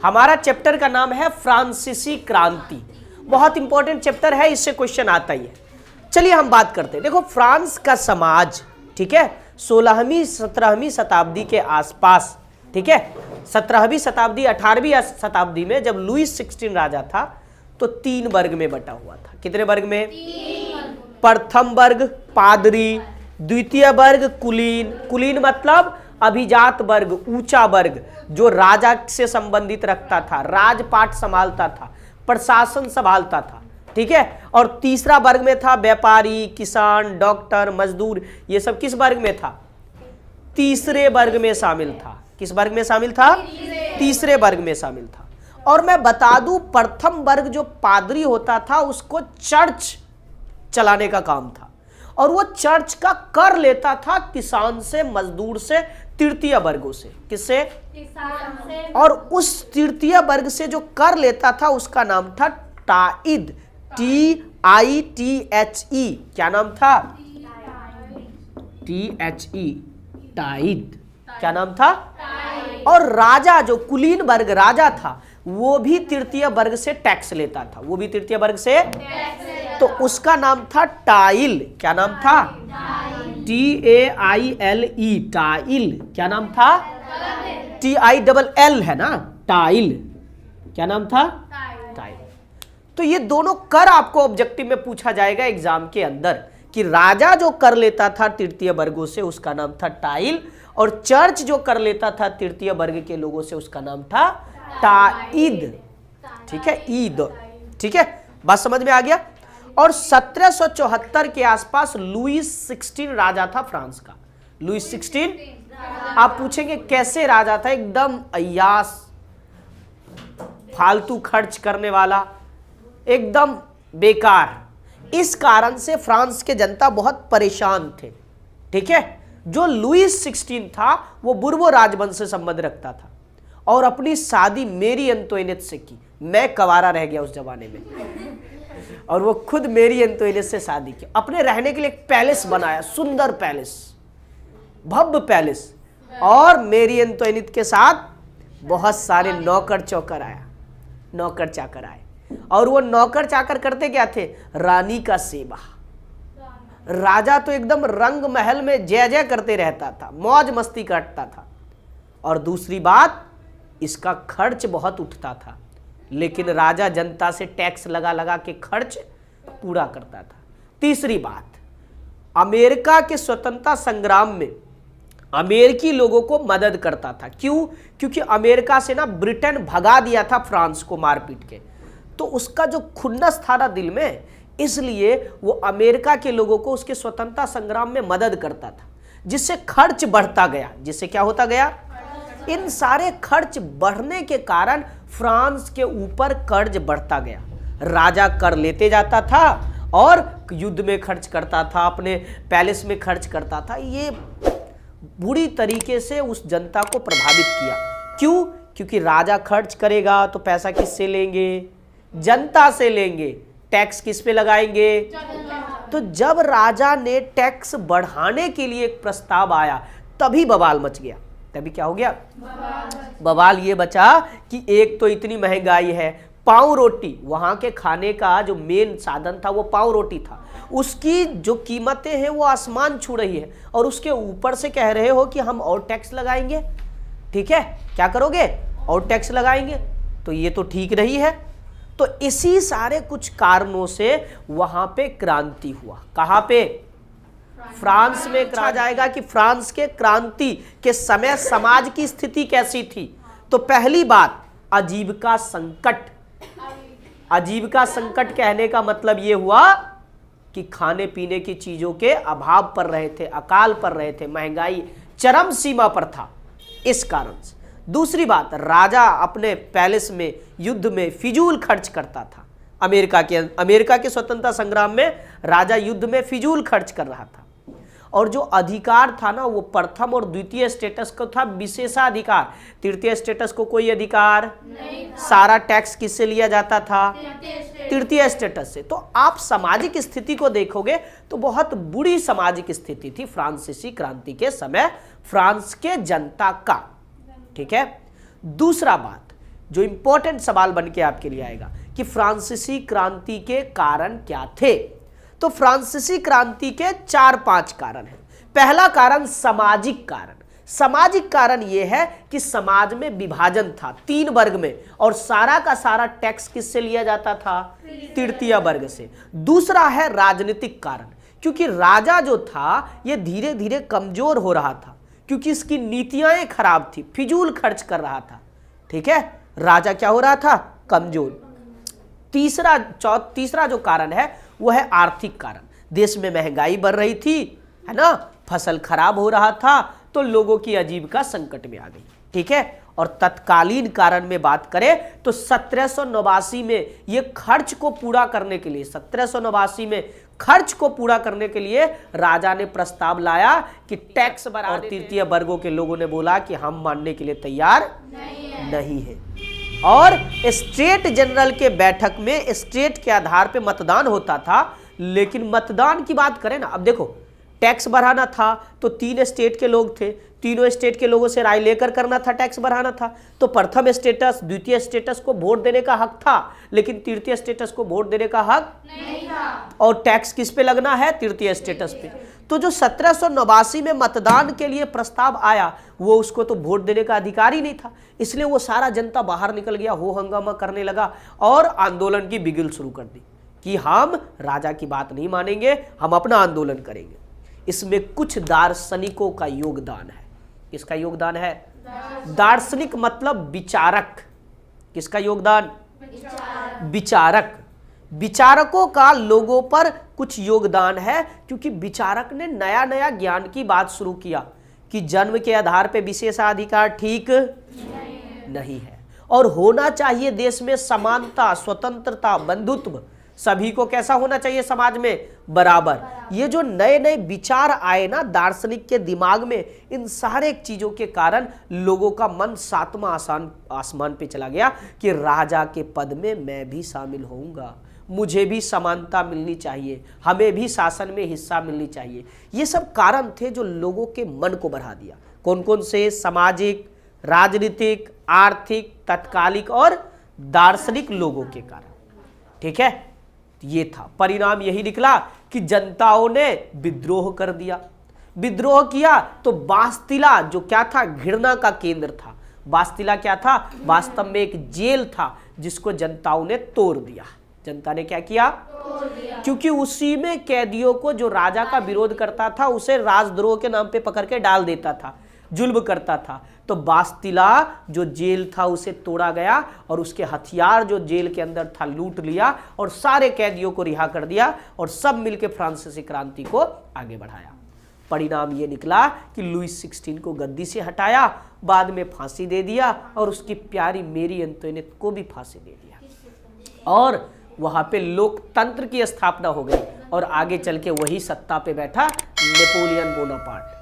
हमारा चैप्टर का नाम है फ्रांसीसी क्रांति। बहुत इंपॉर्टेंट चैप्टर है, इससे क्वेश्चन आता ही है। चलिए हम बात करते हैं। देखो फ्रांस का समाज, ठीक है, 16वीं 17वीं शताब्दी के आसपास, ठीक है, 17वीं शताब्दी 18वीं शताब्दी में जब लुईस 16 राजा था तो 3 वर्ग में बटा हुआ था। कितने वर्ग में? 3। प्रथम वर्ग पादरी, द्वितीय वर्ग कुलीन, कुलीन मतलब अभिजात वर्ग, ऊंचा वर्ग जो राजा से संबंधित रखता था, राजपाट संभालता था, प्रशासन संभालता था, ठीक है। और तीसरा वर्ग में था व्यापारी, किसान, डॉक्टर, मजदूर। ये सब किस वर्ग में था? तीसरे वर्ग में शामिल था। किस वर्ग में शामिल था? तीसरे वर्ग में शामिल था। और मैं बता दूं, प्रथम वर्ग जो पादरी होता था उसको चर्च चलाने का काम था, और वो चर्च का कर लेता था किसान से, मजदूर से, तृतीय वर्गों से। किससे? किसान से। और उस तृतीय वर्ग से जो कर लेता था उसका नाम था टाइद, TITHE। क्या नाम था? THE, tide. क्या नाम था? और राजा जो कुलीन वर्ग राजा था वो भी तृतीय वर्ग से टैक्स लेता था, वो भी तृतीय वर्ग से, तो उसका नाम था टाइल। क्या नाम था? TAILE, tile. क्या नाम था? TILL है ना, टाइल। क्या नाम था? टाइल। तो ये दोनों कर आपको ऑब्जेक्टिव में पूछा जाएगा एग्जाम के अंदर कि राजा जो कर लेता था तृतीय वर्गों से उसका नाम था टाइल, और चर्च जो कर लेता था तृतीय वर्ग के लोगों से उसका नाम था टाइद, ठीक है, ईद, ठीक है। बात समझ में आ गया। और 1774 के आसपास लुईस 16 राजा था फ्रांस का। लुईस 16, आप पूछेंगे कैसे राजा था? एकदम अय्यास, फालतू खर्च करने वाला, एकदम बेकार। इस कारण से फ्रांस के जनता बहुत परेशान थे, ठीक है। जो लुईस 16 था वो बुर्बो राजवंश से संबंध रखता था और अपनी शादी मेरी एंतोइनेट से की। मैं कवारा रह गया उस जमाने में, और वो खुद मेरी एंतोइनेट से शादी की। अपने रहने के लिए एक पैलेस बनाया, सुंदर पैलेस, भव्य पैलेस, और मेरी एंतोइनेट के साथ बहुत सारे नौकर चौकर आया, नौकर चाकर आए। और वो नौकर चाकर करते क्या थे? रानी का सेवा। राजा तो एकदम रंग महल में जय जय करते रहता था, मौज मस्ती करता था। और दूसरी बात, इसका खर्च बहुत उठता था, लेकिन राजा जनता से टैक्स लगा लगा के खर्च पूरा करता था। तीसरी बात, अमेरिका के स्वतंत्रता संग्राम में अमेरिकी लोगों को मदद करता था। क्यों? क्योंकि अमेरिका से ना ब्रिटेन भगा दिया था फ्रांस को मार पीट के, तो उसका जो खुन्नस था ना दिल में, इसलिए वो अमेरिका के लोगों को उसके स्वतंत्रता संग्राम में मदद करता था, जिससे खर्च बढ़ता गया। जिससे क्या होता गया? इन सारे खर्च बढ़ने के कारण फ्रांस के ऊपर कर्ज बढ़ता गया। राजा कर लेते जाता था और युद्ध में खर्च करता था, अपने पैलेस में खर्च करता था। ये बुरी तरीके से उस जनता को प्रभावित किया। क्यों? क्योंकि राजा खर्च करेगा तो पैसा किससे लेंगे? जनता से लेंगे। टैक्स किस पे लगाएंगे? तो जब राजा ने टैक्स बढ़ाने के लिए एक प्रस्ताव आया तभी बवाल मच गया। तभी क्या हो गया? बवाल ये बचा कि एक तो इतनी महंगाई है, पाव रोटी, वहां के खाने का जो मेन साधन था वो पाव रोटी था, उसकी जो कीमतें हैं वो आसमान छू रही है, और उसके ऊपर से कह रहे हो कि हम और टैक्स लगाएंगे। ठीक है, क्या करोगे? और टैक्स लगाएंगे। तो ये तो ठीक नहीं है। तो इसी सारे कुछ कारणों से वहां पे क्रांति हुआ। कहां पे? फ्रांस में। कहा जाएगा कि फ्रांस के क्रांति के समय समाज की स्थिति कैसी थी? तो पहली बात, आजीविका संकट। आजीविका संकट कहने का मतलब यह हुआ कि खाने पीने की चीजों के अभाव पर रहे थे, अकाल पर रहे थे, महंगाई चरम सीमा पर था, इस कारण से। दूसरी बात, राजा अपने पैलेस में युद्ध में फिजूल खर्च करता था। अमेरिका के स्वतंत्रता संग्राम में राजा युद्ध में फिजूल खर्च कर रहा था, और जो अधिकार था ना वो प्रथम और द्वितीय स्टेटस को था विशेषाधिकार। तृतीय स्टेटस को कोई अधिकार नहीं था। सारा टैक्स किससे लिया जाता था? तृतीय स्टेटस से। तो आप सामाजिक स्थिति को देखोगे तो बहुत बुरी सामाजिक स्थिति थी फ्रांसीसी क्रांति के समय फ्रांस के जनता का। ठीक है। दूसरा बात, जो इंपॉर्टेंट सवाल बन के आपके लिए आएगा कि फ्रांसीसी क्रांति के कारण क्या थे। तो फ्रांसीसी क्रांति के 4-5 कारण हैं। पहला कारण सामाजिक कारण। सामाजिक कारण यह है कि समाज में विभाजन था 3 वर्ग में, और सारा का सारा टैक्स किससे लिया जाता था? तृतीय वर्ग से। दूसरा है राजनीतिक कारण, क्योंकि राजा जो था ये धीरे धीरे कमजोर हो रहा था, क्योंकि इसकी नीतियां खराब थी, फिजूल खर्च कर रहा था। ठीक है, राजा क्या हो रहा था? कमजोर। तीसरा जो कारण है वो है आर्थिक कारण। देश में महंगाई बढ़ रही थी, है ना, फसल खराब हो रहा था, तो लोगों की आजीविका संकट में आ गई। ठीक है, और तत्कालीन कारण में बात करें तो 1789 में ये खर्च को पूरा करने के लिए 1789 में खर्च को पूरा करने के लिए राजा ने प्रस्ताव लाया कि टैक्स बढ़ा, और तृतीय वर्गों के लोगों ने बोला कि हम मानने के लिए तैयार नहीं है। और स्टेट जनरल के बैठक में स्टेट के आधार पे मतदान होता था, लेकिन मतदान की बात करें ना, अब देखो टैक्स बढ़ाना था तो 3 स्टेट के लोग थे, तीनों स्टेट के लोगों से राय लेकर करना था, टैक्स बढ़ाना था। तो प्रथम स्टेटस, द्वितीय स्टेटस को वोट देने का हक था, लेकिन तृतीय स्टेटस को वोट देने का हक नहीं था। और टैक्स किस पे लगना है? तृतीय स्टेटस पे। तो जो 1789 में मतदान के लिए प्रस्ताव आया, वो उसको तो वोट देने का अधिकार ही नहीं था, इसलिए वो सारा जनता बाहर निकल गया, हो हंगामा करने लगा और आंदोलन की बिगिल शुरू कर दी कि हम राजा की बात नहीं मानेंगे, हम अपना आंदोलन करेंगे। इसमें कुछ दार्शनिकों का योगदान है। किसका योगदान है? दार्शनिक मतलब विचारक। किसका योगदान? विचारक। विचारकों का लोगों पर कुछ योगदान है, क्योंकि विचारक ने नया नया ज्ञान की बात शुरू किया कि जन्म के आधार पर विशेषाधिकार ठीक नहीं है, और होना चाहिए देश में समानता, स्वतंत्रता, बंधुत्व, सभी को कैसा होना चाहिए समाज में? बराबर। ये जो नए नए विचार आए ना दार्शनिक के दिमाग में, इन सारे चीजों के कारण लोगों का मन 7वां आसमान पे चला गया कि राजा के पद में मैं भी शामिल होऊंगा, मुझे भी समानता मिलनी चाहिए, हमें भी शासन में हिस्सा मिलनी चाहिए। ये सब कारण थे जो लोगों के मन को बढ़ा दिया। कौन कौन से? सामाजिक, राजनीतिक, आर्थिक, तत्कालिक और दार्शनिक लोगों के कारण। ठीक है, ये था परिणाम। यही निकला कि जनताओं ने विद्रोह कर दिया। विद्रोह किया तो बास्तिला जो क्या था? घृणा का केंद्र था। बास्तिला क्या था? वास्तव में एक जेल था जिसको जनताओं ने तोड़ दिया। जनता ने क्या किया? तोड़ दिया। क्योंकि उसी में कैदियों को जो राजा का विरोध करता था उसे राजद्रोह के नाम पे पकड़ के डाल देता था, जुल्म करता था। तो बास्तिला जो जेल था उसे तोड़ा गया और उसके हथियार जो जेल के अंदर था लूट लिया और सारे कैदियों को रिहा कर दिया और सब मिलकर फ्रांसीसी क्रांति को आगे बढ़ाया। परिणाम ये निकला कि लुईस 16 को गद्दी से हटाया, बाद में फांसी दे दिया और उसकी प्यारी मेरी एंटोइनेट को भी फांसी दे दिया और वहां पे लोकतंत्र की स्थापना हो गई और आगे चल के वही सत्ता पे बैठा नेपोलियन बोनापार्ट।